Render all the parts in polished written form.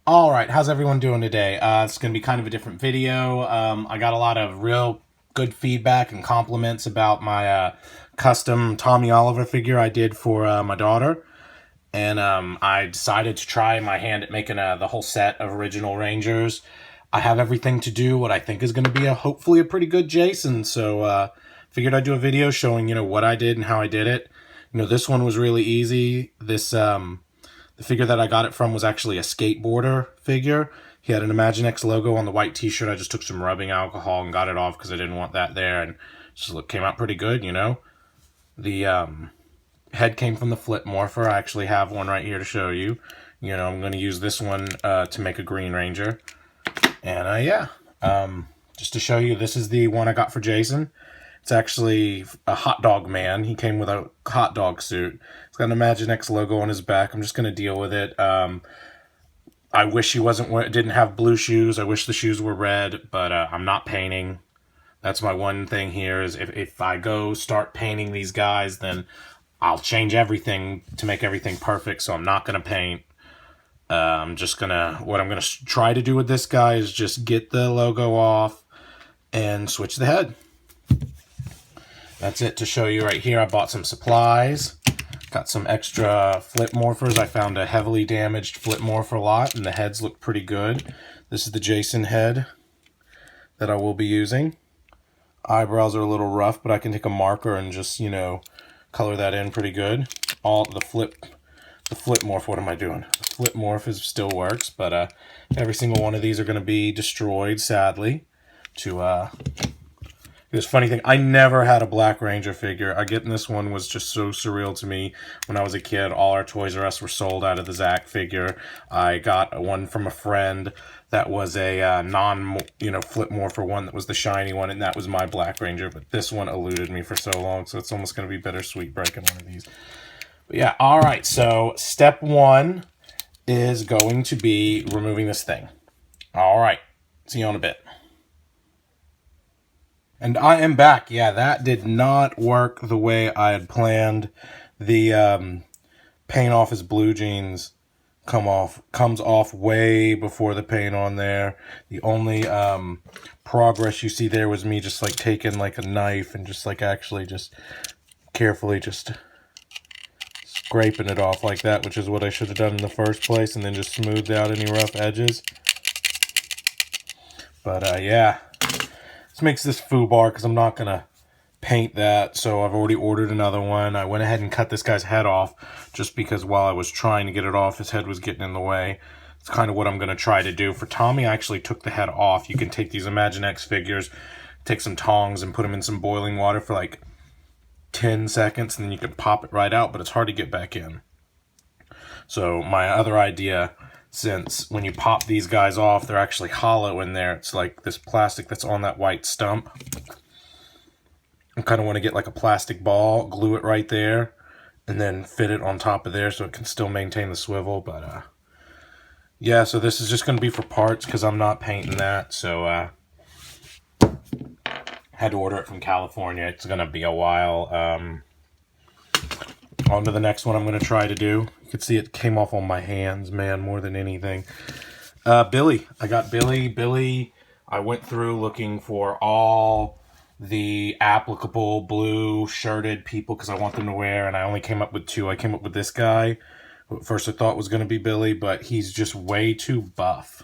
All right, how's everyone doing today? It's going to be kind of a different video. I got a lot of real good feedback and compliments about my custom Tommy Oliver figure I did for my daughter. And I decided to try my hand at making the whole set of original Rangers. I have everything to do what I think is going to be hopefully a pretty good Jason. So figured I'd do a video showing, what I did and how I did it. This one was really easy. The figure that I got it from was actually a skateboarder figure. He had an Imaginext logo on the white t-shirt. I just took some rubbing alcohol and got it off because I didn't want that there. And just came out pretty good, The head came from the Flip Morpher. I actually have one right here to show you. I'm going to use this one to make a Green Ranger. And just to show you, this is the one I got for Jason. It's actually a hot dog man. He came with a hot dog suit. It's got an Imaginext logo on his back. I'm just going to deal with it. I wish he didn't have blue shoes. I wish the shoes were red, but I'm not painting. That's my one thing here is if I go start painting these guys, then I'll change everything to make everything perfect, so I'm not going to paint. What I'm going to try to do with this guy is just get the logo off and switch the head. That's it to show you right here. I bought some supplies. Got some extra Flip Morphers. I found a heavily damaged Flip Morpher lot, and the heads look pretty good. This is the Jason head that I will be using. Eyebrows are a little rough, but I can take a marker and just, color that in pretty good. The Flip Morph, what am I doing? The Flip Morph still works, but every single one of these are going to be destroyed, sadly, This funny thing, I never had a Black Ranger figure. Getting this one was just so surreal to me. When I was a kid, all our Toys R Us were sold out of the Zach figure. I got one from a friend that was a Flip Morpher one that was the shiny one, and that was my Black Ranger. But this one eluded me for so long, so it's almost going to be bittersweet breaking one of these. But yeah, all right, so step one is going to be removing this thing. All right, see you in a bit. And I am back. Yeah, that did not work the way I had planned. The paint off his blue jeans comes off way before the paint on there. The only progress you see there was me just taking a knife and actually carefully scraping it off like that, which is what I should have done in the first place, and then just smoothed out any rough edges. But yeah. This makes this foobar because I'm not going to paint that, so I've already ordered another one. I went ahead and cut this guy's head off just because while I was trying to get it off, his head was getting in the way. It's kind of what I'm going to try to do. For Tommy, I actually took the head off. You can take these Imaginext figures, take some tongs and put them in some boiling water for 10 seconds, and then you can pop it right out, but it's hard to get back in. So my other idea, since when you pop these guys off, they're actually hollow in there. It's like this plastic that's on that white stump. I kind of want to get a plastic ball, glue it right there, and then fit it on top of there so it can still maintain the swivel. But yeah, so this is just going to be for parts because I'm not painting that. So had to order it from California. It's going to be a while. On to the next one I'm going to try to do. You can see it came off on my hands, man, more than anything. Billy. I got Billy. Billy, I went through looking for all the applicable blue shirted people because I want them to wear, and I only came up with two. I came up with this guy, who at first I thought was going to be Billy, but he's just way too buff,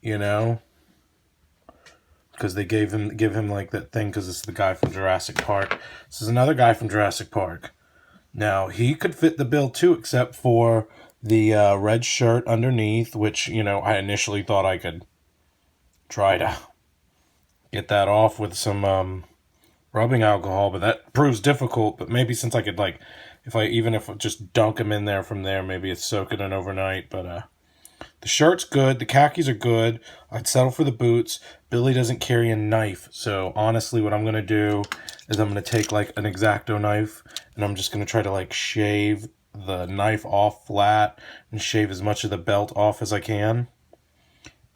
because they give him that thing because it's the guy from Jurassic Park. This is another guy from Jurassic Park. Now, he could fit the bill too, except for the red shirt underneath, which, I initially thought I could try to get that off with some rubbing alcohol, but that proves difficult. But maybe since I could, if I just dunk him in there from there, maybe it's soaking in overnight. But the shirt's good. The khakis are good. I'd settle for the boots. Billy doesn't carry a knife. So honestly, what I'm going to do is I'm going to take an X-Acto knife and I'm just going to try to shave the knife off flat and shave as much of the belt off as I can.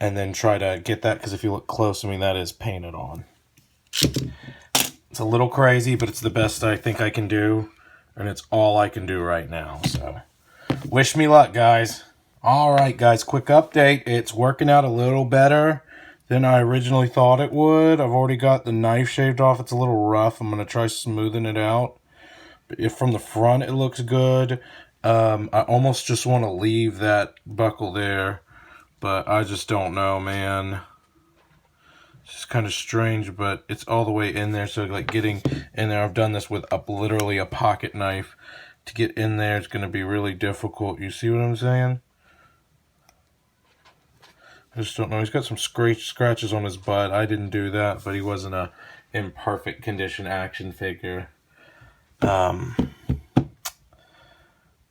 And then try to get that, because if you look close, that is painted on. It's a little crazy, but it's the best I think I can do. And it's all I can do right now. So wish me luck, guys. All right, guys, quick update. It's working out a little better than I originally thought it would. I've already got the knife shaved off. It's a little rough. I'm going to try smoothing it out. But if from the front it looks good, I almost just want to leave that buckle there, but I just don't know, man. It's just kind of strange, but it's all the way in there, so like getting in there, I've done this with literally a pocket knife. To get in there, it's going to be really difficult. You see what I'm saying? I just don't know. He's got some scratches on his butt. I didn't do that, but he wasn't a in perfect condition action figure. I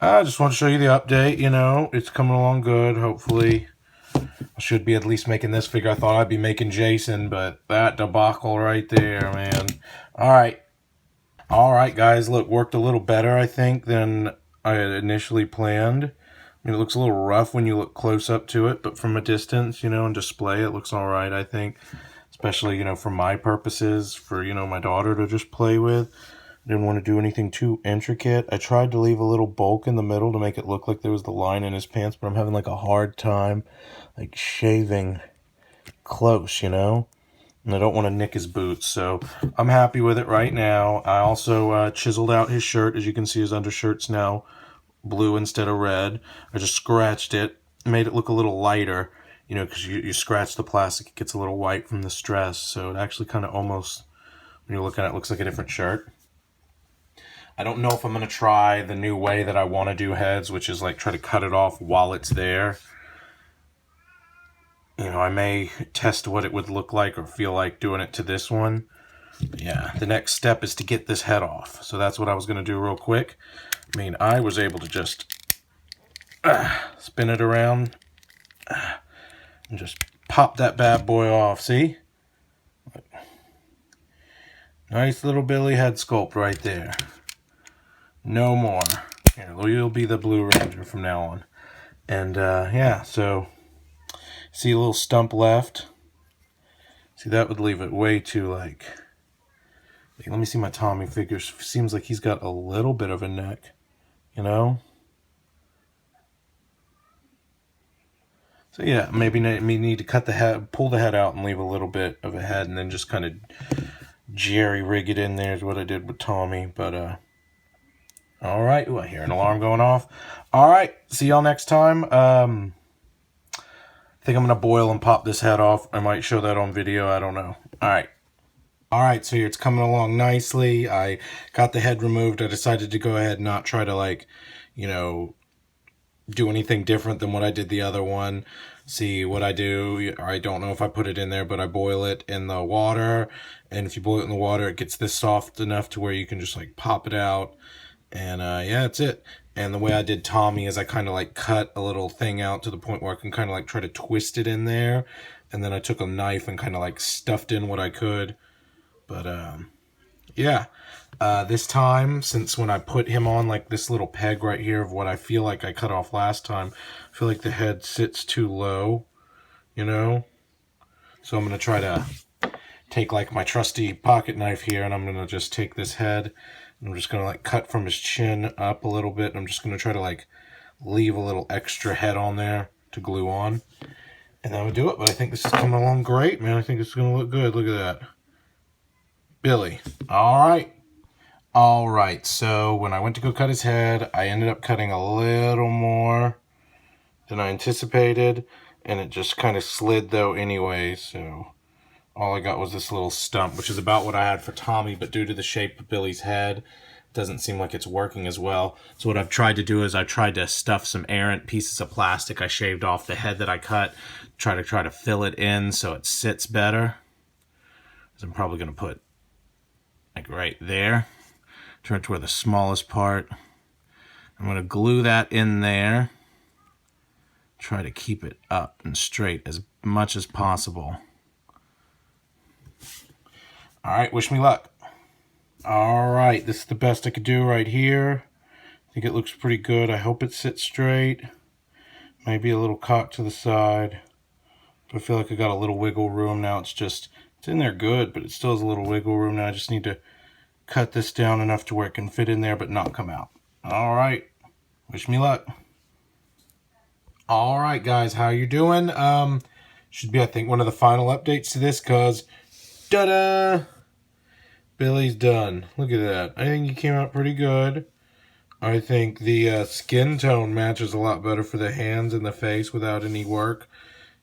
just want to show you the update. You know, it's coming along good. Hopefully, I should be at least making this figure. I thought I'd be making Jason, but that debacle right there, man. All right, guys. Look, worked a little better, I think, than I had initially planned. I mean, it looks a little rough when you look close up to it, but from a distance, you know, and display, it looks all right, I think. Especially, you know, for my purposes, for, you know, my daughter to just play with. I didn't want to do anything too intricate. I tried to leave a little bulk in the middle to make it look like there was the line in his pants, but I'm having like a hard time like shaving close, you know? And I don't want to nick his boots, so I'm happy with it right now. I also chiseled out his shirt. As you can see, his undershirt's now blue instead of red. I just scratched it, made it look a little lighter, you know, because you scratch the plastic, it gets a little white from the stress, so it actually kind of almost, when you look at it, looks like a different shirt. I don't know if I'm going to try the new way that I want to do heads, which is like try to cut it off while it's there. You know, I may test what it would look like or feel like doing it to this one. But yeah, the next step is to get this head off. So that's what I was going to do real quick. I mean, I was able to just spin it around and just pop that bad boy off. See? Nice little Billy head sculpt right there. No more. Here, you'll be the Blue Ranger from now on. And yeah, so see a little stump left. See, that would leave it way too like let me see my Tommy figure. Seems like he's got a little bit of a neck, you know? So yeah, maybe need to cut the head, pull the head out and leave a little bit of a head and then just kind of jerry rig it in there is what I did with Tommy. But all right. Ooh, I hear an alarm going off. All right, see y'all next time. I think I'm going to boil and pop this head off. I might show that on video. I don't know. All right. All right, so here it's coming along nicely. I got the head removed. I decided to go ahead and not try to, like, you know, do anything different than what I did the other one. See what I do. I don't know if I put it in there, but I boil it in the water. And if you boil it in the water, it gets this soft enough to where you can just, like, pop it out. And, yeah, that's it. And the way I did Tommy is I kind of, like, cut a little thing out to the point where I can kind of, like, try to twist it in there. And then I took a knife and kind of, like, stuffed in what I could. But, yeah, this time, since when I put him on, like, this little peg right here of what I feel like I cut off last time, I feel like the head sits too low, you know? So I'm going to try to take, like, my trusty pocket knife here, and I'm going to just take this head, and I'm just going to, like, cut from his chin up a little bit, and I'm just going to try to, like, leave a little extra head on there to glue on. And that would do it, but I think this is coming along great, man. I think it's going to look good. Look at that. Billy. All right, so when I went to go cut his head, I ended up cutting a little more than I anticipated, and it just kind of slid though anyway, so all I got was this little stump, which is about what I had for Tommy, but due to the shape of Billy's head, it doesn't seem like it's working as well. So what I've tried to do is I've tried to stuff some errant pieces of plastic I shaved off the head that I cut, try to fill it in so it sits better. So I'm probably going to put like right there, turn it to where the smallest part. I'm going to glue that in there, try to keep it up and straight as much as possible. All right, wish me luck. All right, this is the best I could do right here. I think it looks pretty good. I hope it sits straight. Maybe a little cock to the side. But I feel like I got a little wiggle room now. It's in there good, but it still has a little wiggle room now. I just need to cut this down enough to where it can fit in there but not come out. All right, wish me luck. All right, guys, how you doing? Should be, I think, one of the final updates to this, because, ta-da! Billy's done. Look at that. I think he came out pretty good. I think the skin tone matches a lot better for the hands and the face without any work.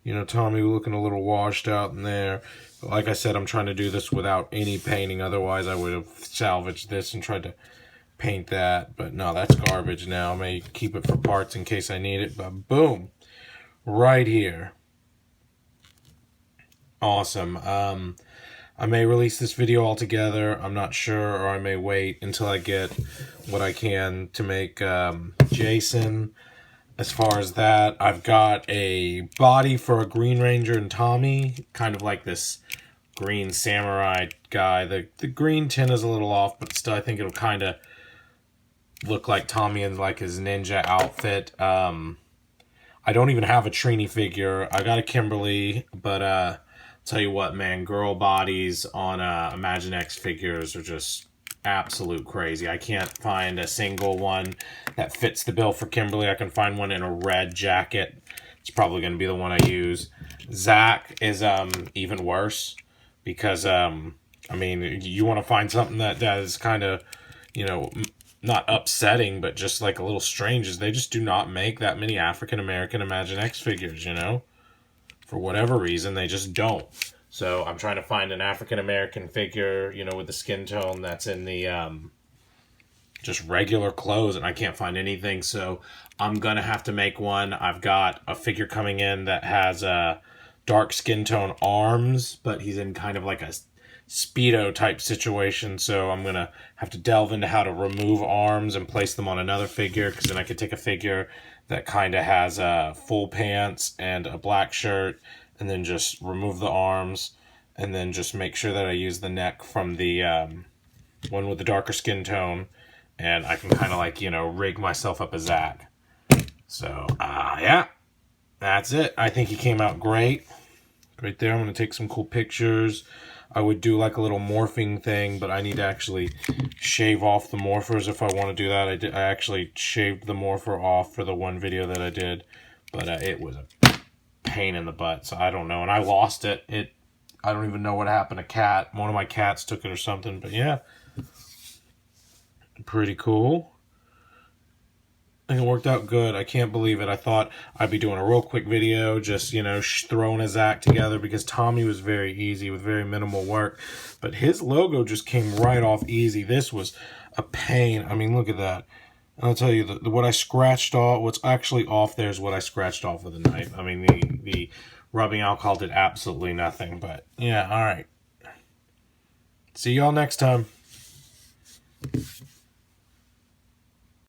You know, Tommy looking a little washed out in there. But like I said, I'm trying to do this without any painting. Otherwise, I would have salvaged this and tried to paint that. But no, that's garbage now. I may keep it for parts in case I need it. But boom. Right here. Awesome. I may release this video altogether. I'm not sure, or I may wait until I get what I can to make Jason. As far as that, I've got a body for a Green Ranger and Tommy, kind of like this green samurai guy. The green tint is a little off, but still I think it'll kind of look like Tommy in like his ninja outfit. I don't even have a Trini figure. I got a Kimberly, but tell you what, man, girl bodies on Imaginext figures are just absolute crazy. I can't find a single one that fits the bill for Kimberly. I can find one in a red jacket. It's probably going to be the one I use. Zach is even worse because, I mean, you want to find something that is kind of, you know, not upsetting, but just like a little strange, is they just do not make that many African-American Imaginext figures, you know? For whatever reason, they just don't. So I'm trying to find an African-American figure, you know, with the skin tone that's in the just regular clothes, and I can't find anything. So I'm going to have to make one. I've got a figure coming in that has dark skin tone arms, but he's in kind of like a Speedo type situation. So I'm going to have to delve into how to remove arms and place them on another figure, because then I could take a figure that kind of has full pants and a black shirt, and then just remove the arms, and then just make sure that I use the neck from the one with the darker skin tone, and I can kind of like, you know, rig myself up a Zach. So, yeah, that's it. I think he came out great. Right there, I'm going to take some cool pictures. I would do like a little morphing thing, but I need to actually shave off the morphers if I want to do that. I actually shaved the morpher off for the one video that I did, but it was a pain in the butt, so I don't know. And I lost it. I don't even know what happened to Cat. One of my cats took it or something, but yeah. Pretty cool. I think it worked out good. I can't believe it. I thought I'd be doing a real quick video, just, you know, throwing his act together, because Tommy was very easy with very minimal work. But his logo just came right off easy. This was a pain. I mean, look at that. I'll tell you, what I scratched off, what's actually off there is what I scratched off with a knife. I mean, the rubbing alcohol did absolutely nothing. But, yeah, all right. See y'all next time.